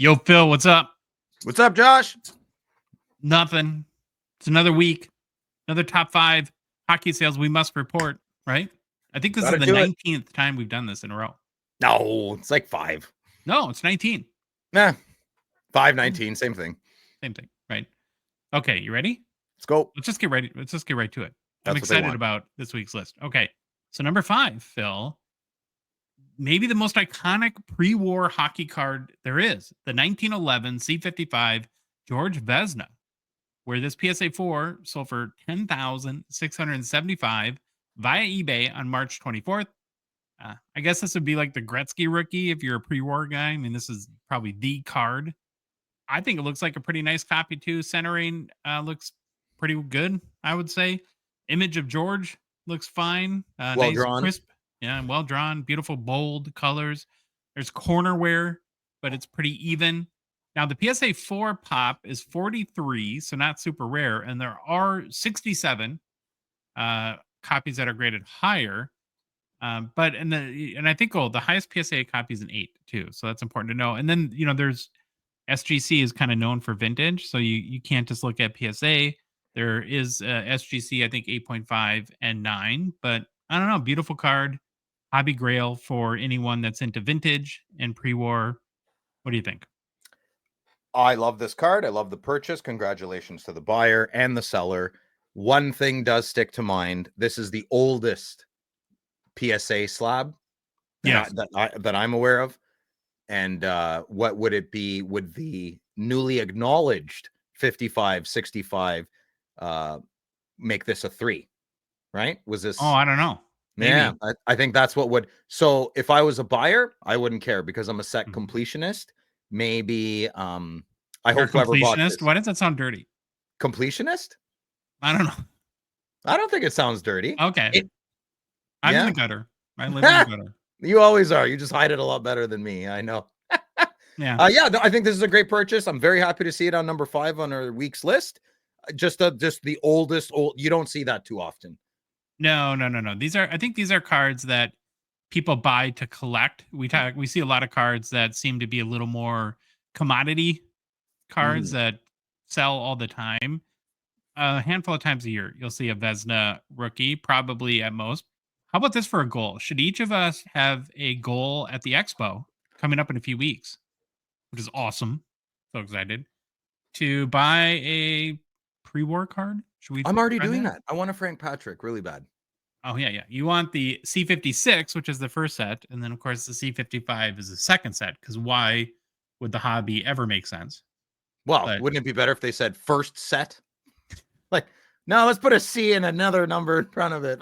Yo, Phil, what's up? What's up, Josh? Nothing. It's another week, another top 5 hockey sales we must report, right? I think this is the 19th time we've done this in a row. No, it's like 5. No, it's 19. Nah, 5, 19, same thing. Same thing, right? Okay, you ready? Let's go. Let's just get ready. Let's just get right to it. I'm That's what they excited want. about this week's list. Okay, so number 5, Phil, maybe the most iconic pre-war hockey card there is, the 1911 C55 George Vezina, where this PSA 4 sold for $10,675 via eBay on March 24th. I guess this would be like the Gretzky rookie if you're a pre-war guy. I mean, this is probably the card. I think it looks like a pretty nice copy too. Centering looks pretty good, I would say. Image of George looks fine. Well nice, drawn. crisp, yeah, well drawn, beautiful, bold colors. There's corner wear, but it's pretty even. Now, the PSA 4 pop is 43, so not super rare, and there are 67 copies that are graded higher. But and I think the highest PSA copy is an 8 too, so that's important to know. And then there's SGC is kind of known for vintage, so you can't just look at PSA. There is SGC, I think 8.5 and 9, but I don't know. Beautiful card, hobby grail for anyone that's into vintage and pre-war. What do you think? I love this card. I love the purchase. Congratulations to the buyer and the seller. One thing does stick to mind. This is the oldest PSA slab that I'm aware of. And what would it be? Would the newly acknowledged 55, 65 make this a 3? Right? Was this? Oh, I don't know. Yeah, I think that's what would. So if I was a buyer, I wouldn't care because I'm a set completionist. Maybe I hope whoever bought this. Why does that sound dirty? Completionist? I don't know. I don't think it sounds dirty. Okay. I'm in the gutter. I live in the gutter. You always are. You just hide it a lot better than me. I know. Yeah. No, I think this is a great purchase. I'm very happy to see it on number 5 on our week's list. Just the oldest. You don't see that too often. No. I think these are cards that people buy to collect. We see a lot of cards that seem to be a little more commodity cards that sell all the time. A handful of times a year, you'll see a Vezina rookie, probably at most. How about this for a goal? Should each of us have a goal at the expo coming up in a few weeks, which is awesome. So excited to buy a pre-war card. Should we? I'm already doing that. I want a Frank Patrick really bad. Oh, yeah. You want the C56, which is the first set. And then, of course, the C55 is the second set. Because why would the hobby ever make sense? Well, wouldn't it be better if they said first set? Like, no, let's put a C and another number in front of it.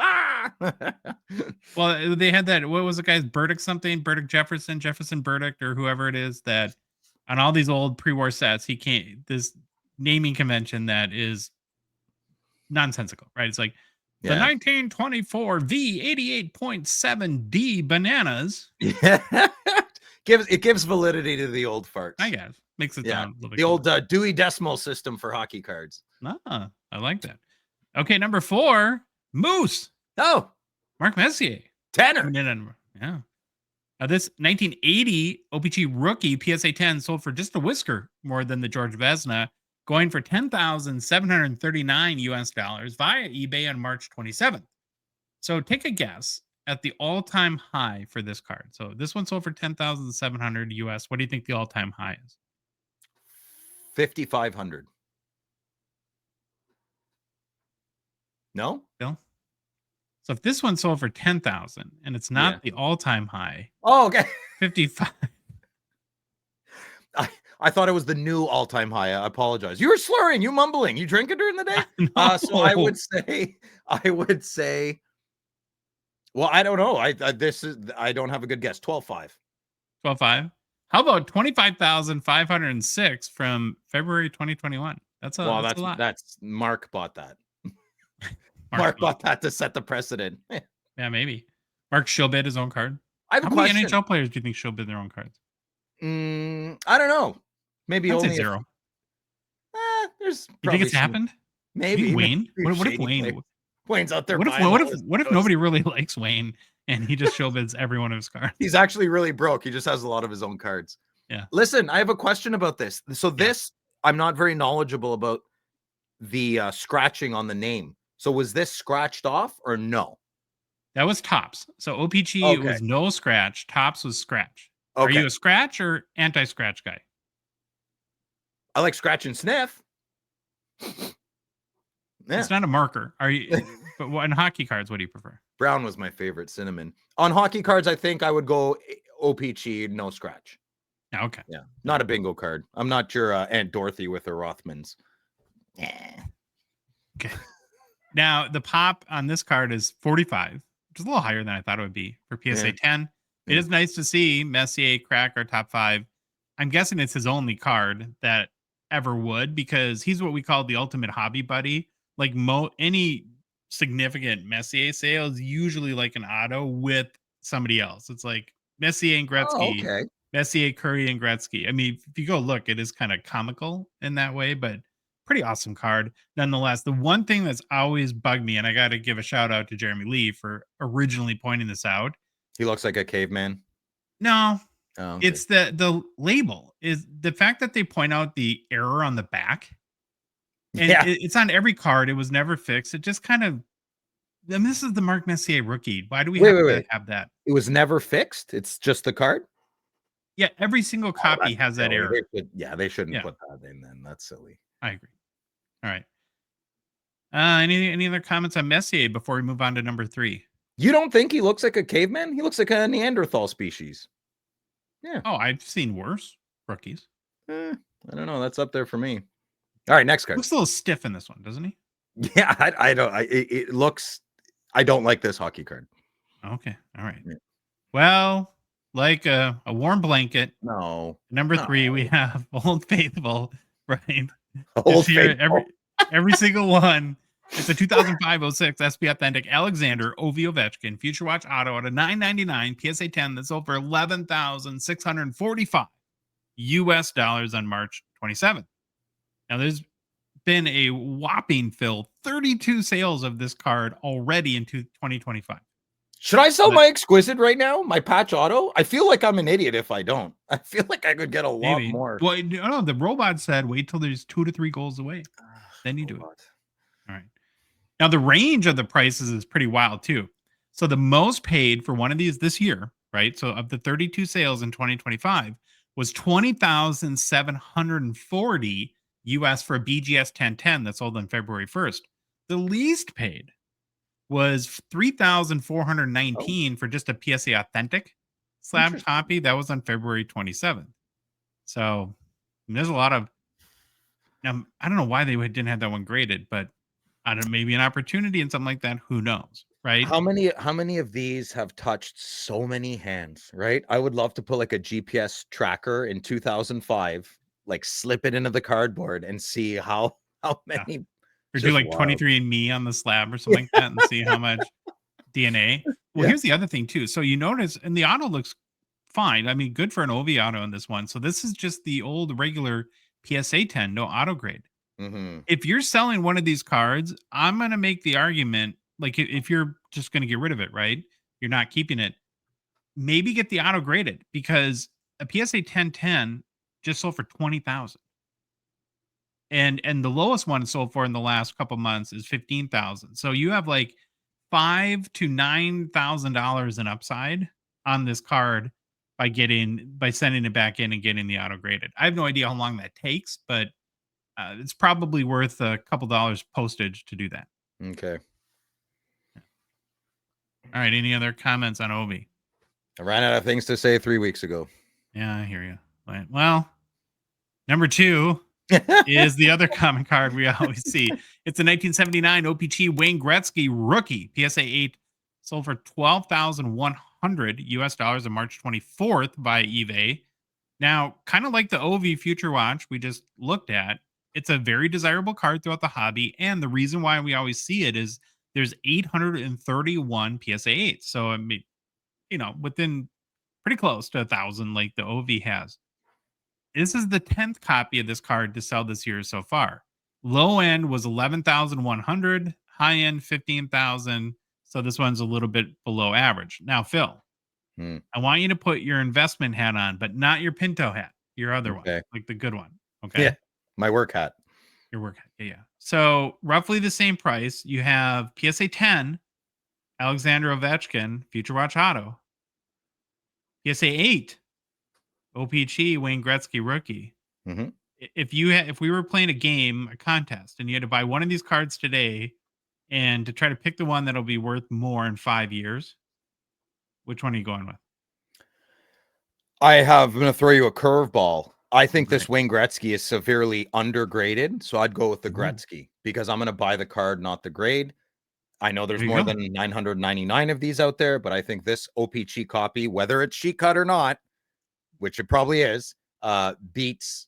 Well, they had that. What was the guy's Burdick something? Burdick Jefferson Burdick, or whoever it is that on all these old pre-war sets, he can't. This naming convention that is nonsensical, right? It's like, the 1924 V88.7D bananas. Yeah. It gives validity to the old farts. I guess. Makes it sound a little bit the old Dewey Decimal System for hockey cards. I like that. Okay, number 4, Moose. Oh. Mark Messier. Tanner. Yeah. Now, this 1980 O-Pee-Chee rookie PSA 10 sold for just a whisker more than the George Vezina, going for $10,739 US via eBay on March 27th. So take a guess at the all-time high for this card. So this one sold for $10,700 US. What do you think the all-time high is? 5,500. No? Bill? So if this one sold for 10,000 and it's not the all-time high. Oh, okay. 55. I thought it was the new all-time high. I apologize. You were slurring, you mumbling. You drinking during the day? No. So I would say, well, I don't know. I don't have a good guess. 12.5. 12.5. How about 25,506 from February 2021? That's a lot. That's Mark bought that. Mark bought that to set the precedent. Yeah, maybe. Mark show bid his own card. I have How many NHL players do you think show bid their own cards? I don't know. Maybe only 0. There's. You think it's happened? Maybe Wayne. What if Wayne? Wayne's out there. What if nobody really likes Wayne and he just show bids every one of his cards? He's actually really broke. He just has a lot of his own cards. Yeah. Listen, I have a question about this. So this, I'm not very knowledgeable about the scratching on the name. So was this scratched off or no? That was Tops. So O-Pee-Chee Okay. was no scratch. Tops was scratch. Are Okay. you a scratch or anti-scratch guy? I like scratch and sniff. Yeah. It's not a marker. Are you? But in hockey cards, what do you prefer? Brown was my favorite cinnamon. On hockey cards, I think I would go O-Pee-Chee, no scratch. Okay. Yeah. Not a bingo card. I'm not your Aunt Dorothy with her Rothmans. Yeah. Okay. Now the pop on this card is 45, which is a little higher than I thought it would be for PSA Yeah. 10. It Yeah. is nice to see Messier crack our top 5. I'm guessing it's his only card that ever would, because he's what we call the ultimate hobby buddy. Like any significant Messier sale is usually like an auto with somebody else. It's like Messier and Oh, Gretzky, okay. Messier, Curry, and Gretzky. I mean, if you go look, it is kind of comical in that way, but pretty awesome card nonetheless. The one thing that's always bugged me, and I got to give a shout out to Jeremy Lee for originally pointing this out. He looks like a caveman. No, Oh, okay. it's the label is the fact that they point out the error on the back, and Yeah. it's on every card. It was never fixed. It just kind of. And this is the Mark Messier rookie. Why do we have to Wait. have that? It was never fixed. It's just the card. Yeah, every single Oh, copy that's has that silly. error. They shouldn't Yeah, put that in then. That's silly. I agree. All right. Any other comments on Messier before we move on to number 3? You don't think he looks like a caveman? He looks like a Neanderthal species. Yeah. Oh, I've seen worse rookies. I don't know. That's up there for me. All right, next card. Looks a little stiff in this one, doesn't he? Yeah, I don't. It looks. I don't like this hockey card. Okay. All right. Yeah. Well, like a warm blanket. No. Number 3, we have Old Faithful, right? Old It's here Faithful. every single one. It's a 2005-06 SP Authentic Alexander Ovechkin Future Watch Auto at a $9.99 PSA 10 that sold for $11,645 US dollars on March 27th. Now, there's been a whopping 32 sales of this card already in 2025. Should I sell my Exquisite right now? My patch auto? I feel like I'm an idiot if I don't. I feel like I could get a lot more. Well, no, the robot said wait till there's 2 to 3 goals away. Then you do it. All right. Now, the range of the prices is pretty wild too. So the most paid for one of these this year, right? So of the 32 sales in 2025 was 20,740 US for a BGS 1010 that sold on February 1st. The least paid was 3,419 for just a PSA Authentic slab Interesting. copy that was on February 27th. So there's a lot of. Now, I don't know why they didn't have that one graded, but I don't know, maybe an opportunity and something like that. Who knows, right? How many of these have touched so many hands, right? I would love to put like a GPS tracker in 2005, like slip it into the cardboard and see how Yeah. many. Or do like 23andMe on the slab or something like that and see how much DNA. Well, Yeah. here's the other thing too. So you notice, and the auto looks fine. I mean, good for an OV auto in this one. So this is just the old regular PSA 10, no auto grade. Mm-hmm. If you're selling one of these cards, I'm going to make the argument, like if you're just going to get rid of it, right? You're not keeping it. Maybe get the auto graded, because a PSA 1010 just sold for 20,000. And the lowest one sold for in the last couple months is 15,000. So you have like $5,000 to $9,000 in upside on this card by sending it back in and getting the auto graded. I have no idea how long that takes, but it's probably worth a couple dollars postage to do that. Okay. All right. Any other comments on Ovi? I ran out of things to say 3 weeks ago. Yeah, I hear you. Well, number 2 is the other common card we always see. It's a 1979 O-Pee-Chee Wayne Gretzky rookie PSA 8, sold for $12,100 US dollars on March 24th by eBay. Now, kind of like the Ovi Future Watch we just looked at, it's a very desirable card throughout the hobby, and the reason why we always see it is there's 831 PSA 8. So I mean, within pretty close to 1,000 like the Ovi has. This is the 10th copy of this card to sell this year so far. Low end was 11,100, high end 15,000. So this one's a little bit below average. Now, Phil, I want you to put your investment hat on, but not your Pinto hat. your other one, Okay. like the good one. Yeah. Okay. My work hat. Your work. Yeah. Yeah. So roughly the same price. You have PSA 10, Alexander Ovechkin, Future Watch Auto. PSA 8, O-Pee-Chee, Wayne Gretzky rookie. Mhm. If we were playing a game, a contest, and you had to buy one of these cards today, and to try to pick the one that'll be worth more in 5 years, which one are you going with? I'm gonna throw you a curveball. I think this Great. Wayne Gretzky is severely undergraded, so I'd go with the Ooh, Gretzky because I'm gonna buy the card, not the grade. I know there's there you more go. than 999 of these out there, but I think this O-Pee-Chee copy, whether it's sheet cut or not, which it probably is, beats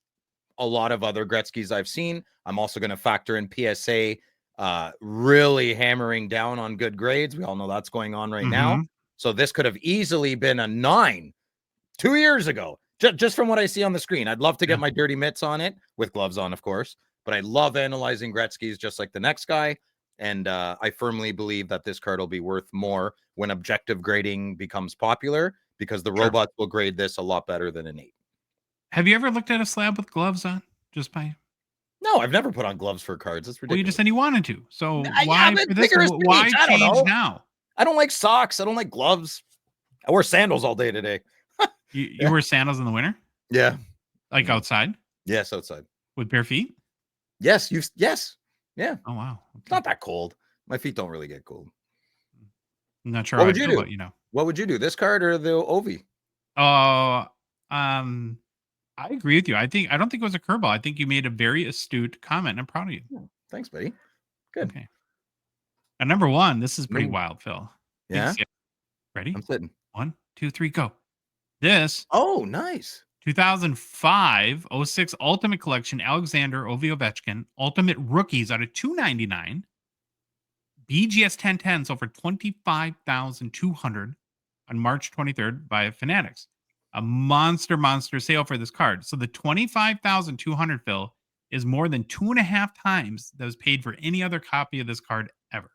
a lot of other Gretzky's I've seen. I'm also going to factor in PSA really hammering down on good grades. We all know that's going on right now. Mhm. So this could have easily been a 9 2 years ago, just from what I see on the screen. I'd love to Yeah. get my dirty mitts on it with gloves on, of course, but I love analyzing Gretzky's just like the next guy. And I firmly believe that this card will be worth more when objective grading becomes popular because the Sure. robots will grade this a lot better than an 8. Have you ever looked at a slab with gloves on? Just by No, I've never put on gloves for cards. That's well, you just ridiculous. said you wanted to. So Yeah, why but for this bigger one? is speech. Why I don't change know. now? I don't like socks. I don't like gloves. I wear sandals all day today. You Yeah. wear sandals in the winter, Yeah. like Yeah. outside Yes, outside. with bare feet? Yes, yes. Yeah. Oh wow. It's Okay. not that cold. My feet don't really get cold. I'm not sure What how I would you feel do? about you now. What would you do? This card or the Ovi? Oh, um, I agree with you. I don't think it was a curveball. I think you made a very astute comment. I'm proud of you. Oh, thanks, buddy. Good. Okay. At number one, this is pretty No. wild, Phil. Big Yeah, skip. Ready? I'm sitting. 1, 2, 3, go. This Oh, nice. 2005 06 Ultimate Collection Alexander Ovechkin Ultimate Rookies out of 299. BGS 1010 sold for 25,200 on March 23rd by Fanatics. A monster sale for this card. So the 25,200, Phil, is more than 2.5 times that was paid for any other copy of this card ever.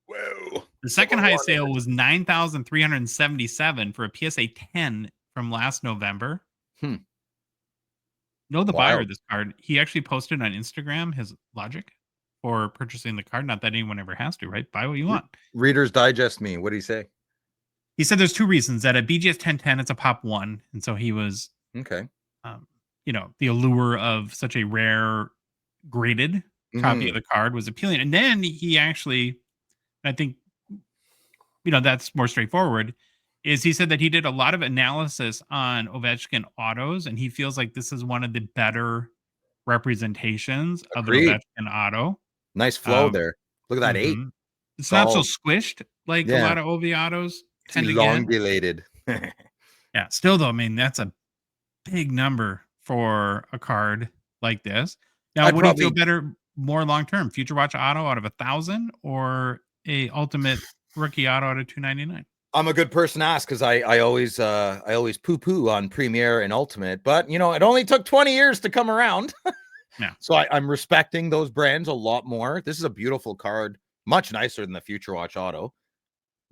Whoa. The It's like second a highest lot of sale it. was 9,377 for a PSA 10 from last November. Hmm. Know the buyer Wild. of this card. He actually posted on Instagram his logic for purchasing the card. Not that anyone ever has to, right? Buy what you want. Reader's Digest me. What do you say? He said there's two reasons that at BGS 1010, it's a pop one. And so he was, Okay. um, the allure of such a rare graded copy of Mhm. the card was appealing. And then he actually, I think, that's more straightforward, is he said that he did a lot of analysis on Ovechkin autos. And he feels like this is one of the better representations of an Agreed. Ovechkin auto. Nice flow Um, there. Look at that 8. mhm. It's not so Solid. squished like a Yeah. lot of OV autos It's tend to get. elongulated. Yeah, still though, I mean, that's a big number for a card like this. Now, I'd what do you feel probably better more long term? Future Watch Auto out of 1,000 or a Ultimate Rookie Auto out of 299? I'm a good person to ask because I always poo-poo on Premiere and Ultimate, but it only took 20 years to come around. Yeah, So I'm respecting those brands a lot more. This is a beautiful card, much nicer than the Future Watch Auto,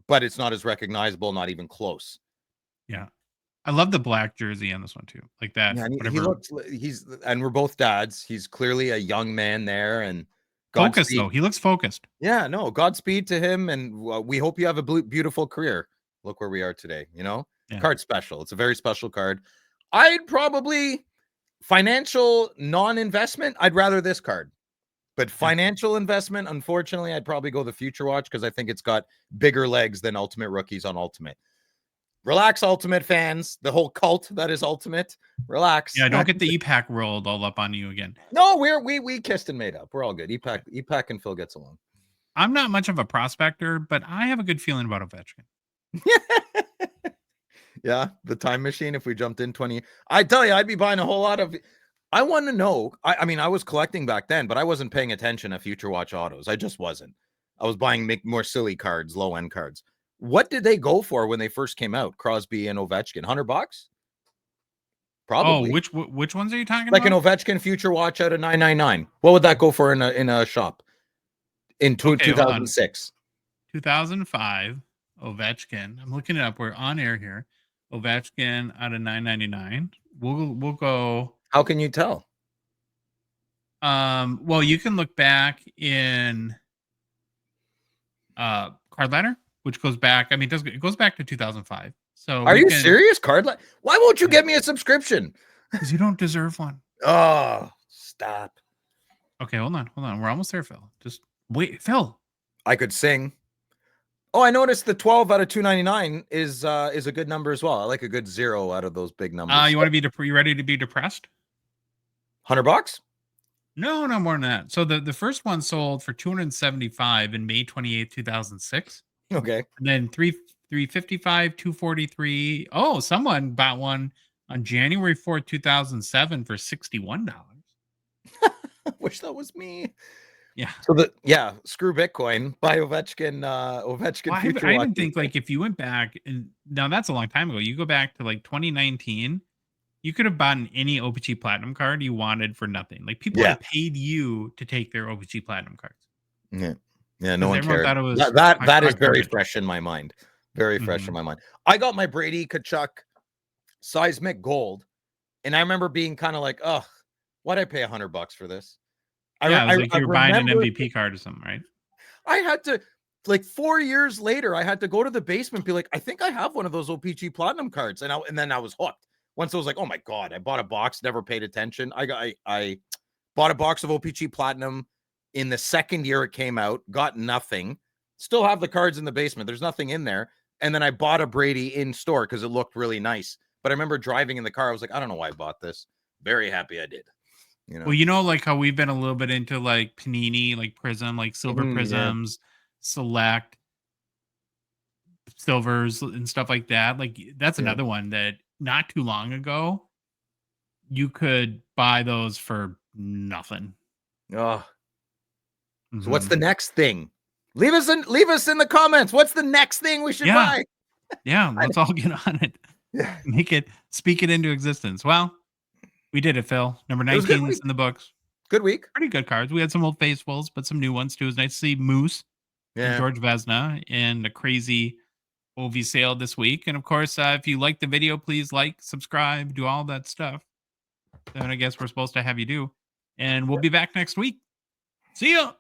but it's not as recognizable, not even close. yeah. I love the black jersey on this one too. Like that, Yeah, and he whatever looks and we're both dads. He's clearly a young man there, and focus Godspeed. though. He looks focused. Yeah, no, Godspeed to him, and we hope you have a beautiful career. Look where we are today. Yeah. Card special. It's a very special card. I'd probably financial non-investment. I'd rather this card, but Yeah. financial investment, unfortunately, I'd probably go the Future Watch because I think it's got bigger legs than Ultimate Rookies on Ultimate. Relax, Ultimate fans. The whole cult that is Ultimate. Relax. Yeah, don't get the E-Pack rolled all up on you again. No, we kissed and made up. We're all good. EPAC and Phil gets along. I'm not much of a prospector, but I have a good feeling about Ovechkin. Yeah, the time machine. If we jumped in 20, I tell you, I'd be buying a whole lot of. I want to know. I mean, I was collecting back then, but I wasn't paying attention to Future Watch autos. I just wasn't. I was buying more silly cards, low end cards. What did they go for when they first came out? Crosby and Ovechkin, $100, Oh, probably. which ones are you talking Like an about? Ovechkin Future Watch out of 999. What would that go for in a shop in Okay, hold on. 2006? 2005 Ovechkin. I'm looking it up. We're on air here. Ovechkin out of 999. We'll go. How can you tell? Well, you can look back in Cardliner, which goes back. I mean, it goes back to 2005. So Are we you can, serious? Why won't you yeah, get me a subscription? because you don't deserve one. Oh, stop. Okay, hold on. We're almost there, Phil. Just wait, Phil. I could sing. Oh, I noticed the 12 out of 299 is a good number as well. I like a good 0 out of those big numbers. You want to be you ready to be depressed? $100? No, no more than that. So the first one sold for 275 in May 28th, 2006. Okay. And then 355, 243. Oh, someone bought one on January 4th, 2007 for $61. I wish that was me. Yeah. So screw Bitcoin. Buy Ovechkin. Ovechkin Well, future I watch. even think like if you went back and now that's a long time ago. You go back to like 2019, you could have bought any O-Pee-Chee Platinum card you wanted for nothing. Like people Yeah. had paid you to take their O-Pee-Chee Platinum cards. Yeah. No Because one everyone cared. thought it was That is hot very garbage. fresh in my mind. Very fresh in Mhm. my mind. I got my Brady Kachuk seismic gold, and I remember being kind of like, "Ugh, why'd I pay $100 for this?" Yeah, it was like I you were buying an remember MVP card or something, right? I had to, like, 4 years later, I had to go to the basement, be like, "I think I have one of those O-Pee-Chee Platinum cards," and then I was hooked. Once I was like, "Oh my god!" I bought a box, never paid attention. I bought a box of O-Pee-Chee Platinum in the second year it came out. Got nothing. Still have the cards in the basement. There's nothing in there. And then I bought a Brady in store because it looked really nice. But I remember driving in the car. I was like, I don't know why I bought this. Very happy I did. You know. Well, like how we've been a little bit into like Panini, like Prism, like Silver Yeah. Prisms, Select Silvers, and stuff like that. Like that's Yeah. another one that not too long ago you could buy those for nothing. Oh. So what's Mhm. the next thing? Leave us in the comments. What's the next thing we should Yeah, buy? yeah. Let's all get on it. Yeah. Speak it into existence. Well, we did it, Phil. Number It was a good 19 is week. in the books. Good week. Pretty good cards. We had some old faithfuls, but some new ones too. It was nice to see Moose and Yeah. George Vezina and a crazy OV sale this week. And of course, if you like the video, please like, subscribe, do all that stuff. And I guess we're supposed to have you do. And we'll be back next week. See ya.